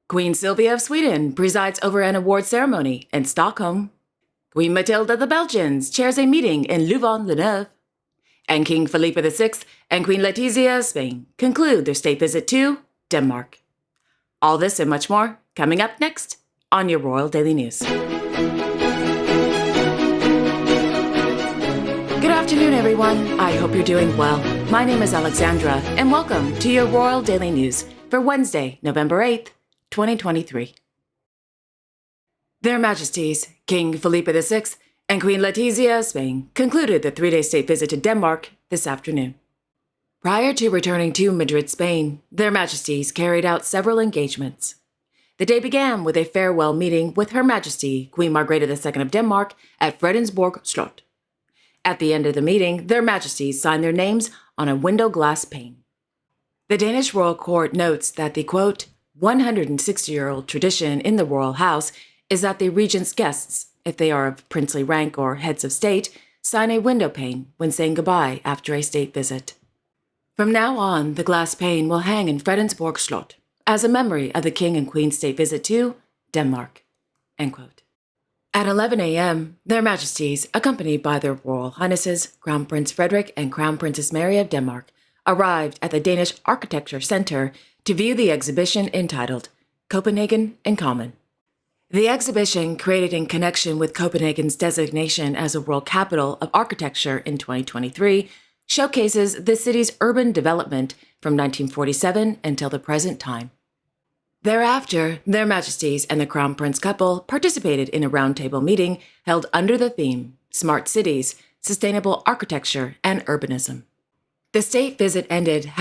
Queen Sylvia of Sweden presides over an award ceremony in Stockholm. Queen Mathilde of the Belgians chairs a meeting in Louvain-la-Neuve. And King Felipe VI and Queen Letizia of Spain conclude their state visit to Denmark. All this and much more coming up next on your Royal Daily News. Good afternoon, everyone. I hope you're doing well. My name is Alexandra, and welcome to your Royal Daily News for Wednesday, November 8th, 2023. Their Majesties, King Felipe VI and Queen Letizia of Spain, concluded the three-day state visit to Denmark this afternoon. Prior to returning to Madrid, Spain, Their Majesties carried out several engagements. The day began with a farewell meeting with Her Majesty, Queen Margrethe II of Denmark, at Fredensborg Slot. At the end of the meeting, Their Majesties signed their names on a window glass pane. The Danish royal court notes that the, quote, 160-year-old tradition in the royal house is that the regent's guests, if they are of princely rank or heads of state, sign a window pane when saying goodbye after a state visit. From now on, the glass pane will hang in Fredensborg Slot as a memory of the King and Queen's state visit to Denmark. End quote. At 11 a.m., Their Majesties, accompanied by their Royal Highnesses, Crown Prince Frederik and Crown Princess Mary of Denmark, arrived at the Danish Architecture Center to view the exhibition entitled Copenhagen in Common. The exhibition, created in connection with Copenhagen's designation as a world capital of architecture in 2023, showcases the city's urban development from 1947 until the present time. Thereafter, Their Majesties and the Crown Prince couple participated in a roundtable meeting held under the theme Smart Cities, Sustainable Architecture, and Urbanism. The state visit ended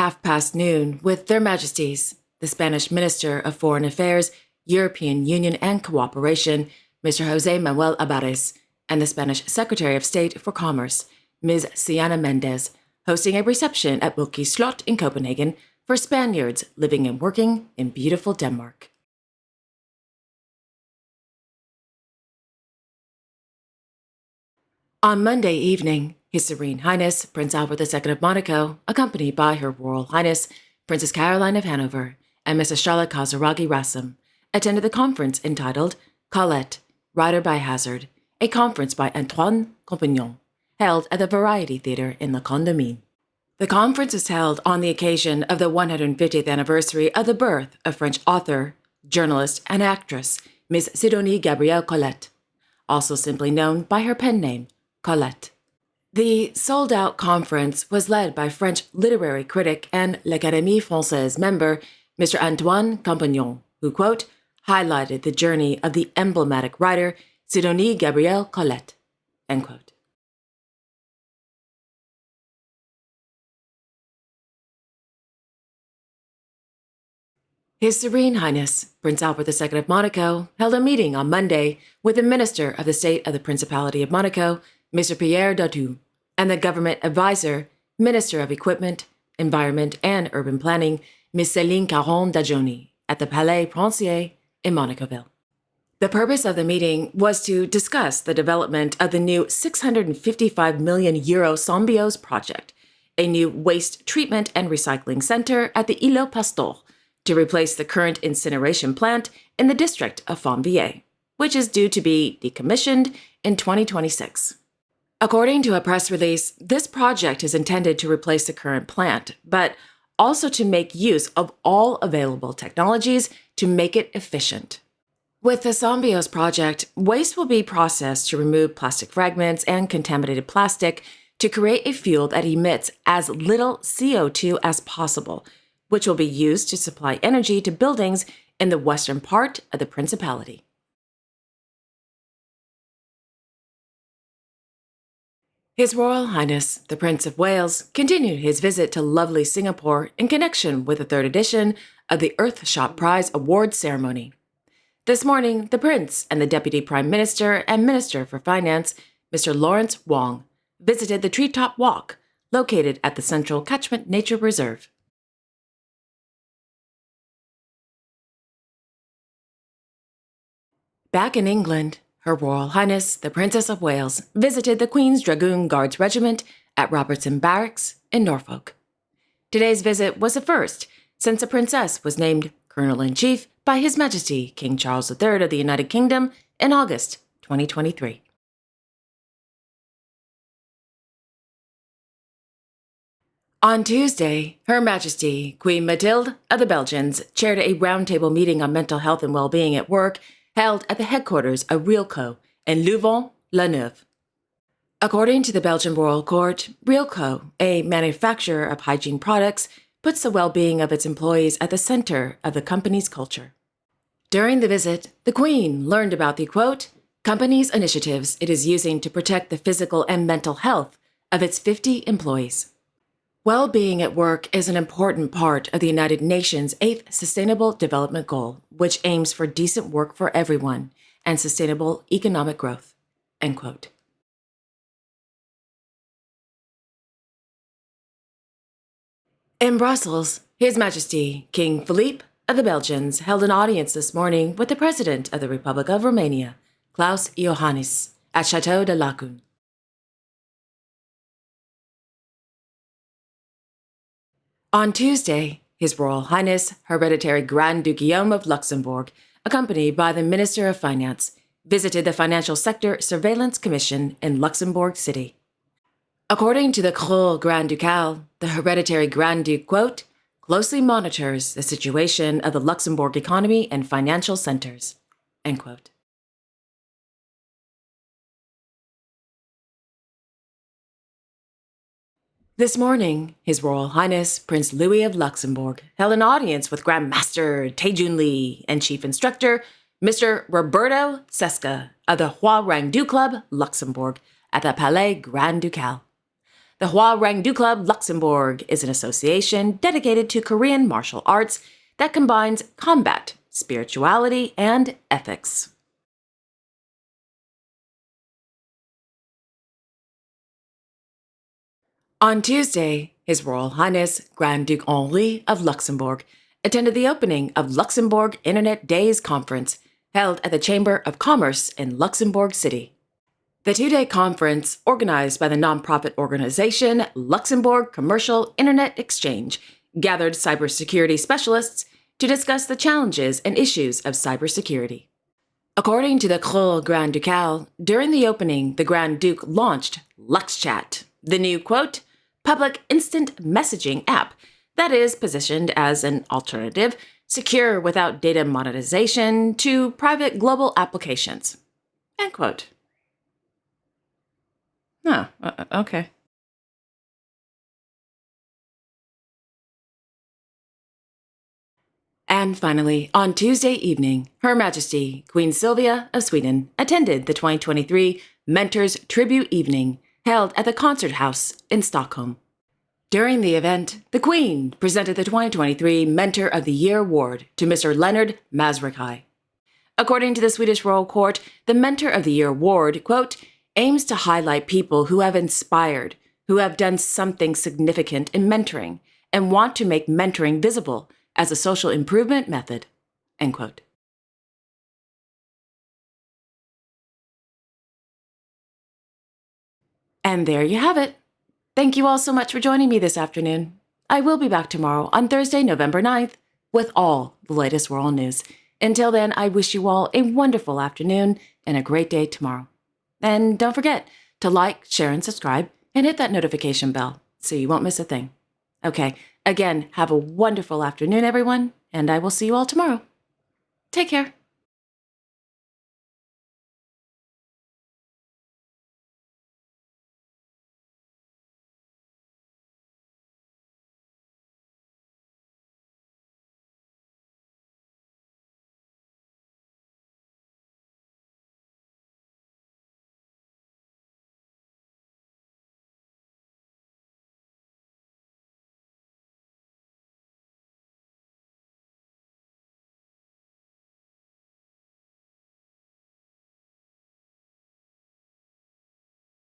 noon with Their Majesties, the Spanish Minister of Foreign Affairs, European Union and Cooperation, Mr. José Manuel Álvarez, and the Spanish Secretary of State for Commerce, Ms. Siana Mendez, hosting a reception at Wilkie Slot in Copenhagen for Spaniards living and working in beautiful Denmark. On Monday evening, His Serene Highness Prince Albert II of Monaco, accompanied by Her Royal Highness Princess Caroline of Hanover and Mrs. Charlotte Casaraghi Rassam, attended the conference entitled Colette, Rider by Hazard, a conference by Antoine Compagnon, held at the Variety Theatre in Le Condamine. The conference is held on the occasion of the 150th anniversary of the birth of French author, journalist, and actress Miss Sidonie Gabrielle Colette, also simply known by her pen name, Colette. The sold-out conference was led by French literary critic and L'Académie Française member Mr. Antoine Compagnon, who, quote, highlighted the journey of the emblematic writer Sidonie Gabrielle Colette, end quote. His Serene Highness Prince Albert II of Monaco held a meeting on Monday with the Minister of the State of the Principality of Monaco, Mr. Pierre Daudoux, and the Government Advisor, Minister of Equipment, Environment and Urban Planning, Ms. Céline Caron-Dajoni, at the Palais Princier in Monacoville. The purpose of the meeting was to discuss the development of the new 655 million euro Symbiose project, a new waste treatment and recycling center at the Îlot Pasteur, to replace the current incineration plant in the district of Fontvieille, which is due to be decommissioned in 2026. According to a press release, this project is intended to replace the current plant, but also to make use of all available technologies to make it efficient. With the Symbiose project, waste will be processed to remove plastic fragments and contaminated plastic to create a fuel that emits as little CO2 as possible, which will be used to supply energy to buildings in the western part of the Principality. His Royal Highness, the Prince of Wales, continued his visit to lovely Singapore in connection with the third edition of the Earthshot Prize Awards ceremony. This morning, the Prince and the Deputy Prime Minister and Minister for Finance, Mr. Lawrence Wong, visited the Treetop Walk, located at the Central Catchment Nature Reserve. Back in England, Her Royal Highness, the Princess of Wales, visited the Queen's Dragoon Guards Regiment at Robertson Barracks in Norfolk. Today's visit was a first, since the Princess was named Colonel-in-Chief by His Majesty King Charles III of the United Kingdom in August 2023. On Tuesday, Her Majesty Queen Mathilde of the Belgians chaired a roundtable meeting on mental health and well-being at work held at the headquarters of Realco in Louvain-la-Neuve. According to the Belgian Royal Court, Realco, a manufacturer of hygiene products, puts the well-being of its employees at the center of the company's culture. During the visit, the Queen learned about the, quote, company's initiatives it is using to protect the physical and mental health of its 50 employees. Well-being at work is an important part of the United Nations' 8th Sustainable Development Goal, which aims for decent work for everyone and sustainable economic growth, end quote. In Brussels, His Majesty King Philippe of the Belgians held an audience this morning with the President of the Republic of Romania, Klaus Iohannis, at Château de Lacan. On Tuesday, His Royal Highness Hereditary Grand Duke Guillaume of Luxembourg, accompanied by the Minister of Finance, visited the Financial Sector Surveillance Commission in Luxembourg City. According to the Cour Grand Ducal, the Hereditary Grand Duke, quote, closely monitors the situation of the Luxembourg economy and financial centers, end quote. This morning, His Royal Highness Prince Louis of Luxembourg held an audience with Grand Master Taejun Lee and Chief Instructor Mr. Roberto Sesca of the Hua Rang Du Club, Luxembourg, at the Palais Grand Ducal. The Hua Rang Du Club, Luxembourg is an association dedicated to Korean martial arts that combines combat, spirituality, and ethics. On Tuesday, His Royal Highness Grand Duke Henri of Luxembourg attended the opening of Luxembourg Internet Days Conference held at the Chamber of Commerce in Luxembourg City. The two-day conference, organized by the nonprofit organization Luxembourg Commercial Internet Exchange, gathered cybersecurity specialists to discuss the challenges and issues of cybersecurity. According to the Cour Grand Ducal, during the opening, the Grand Duke launched LuxChat, the new, quote, public instant messaging app that is positioned as an alternative, secure without data monetization to private global applications, end quote. Oh, okay. And finally, on Tuesday evening, Her Majesty Queen Sylvia of Sweden attended the 2023 Mentors Tribute Evening held at the Concert House in Stockholm. During the event, the Queen presented the 2023 Mentor of the Year Award to Mr. Leonard Masrikai. According to the Swedish Royal Court, the Mentor of the Year Award, quote, aims to highlight people who have inspired, who have done something significant in mentoring, and want to make mentoring visible as a social improvement method, end quote. And there you have it. Thank you all so much for joining me this afternoon. I will be back tomorrow on Thursday, November 9th, with all the latest world news. Until then, I wish you all a wonderful afternoon and a great day tomorrow. And don't forget to like, share, and subscribe, and hit that notification bell so you won't miss a thing. Okay, again, have a wonderful afternoon, everyone, and I will see you all tomorrow. Take care.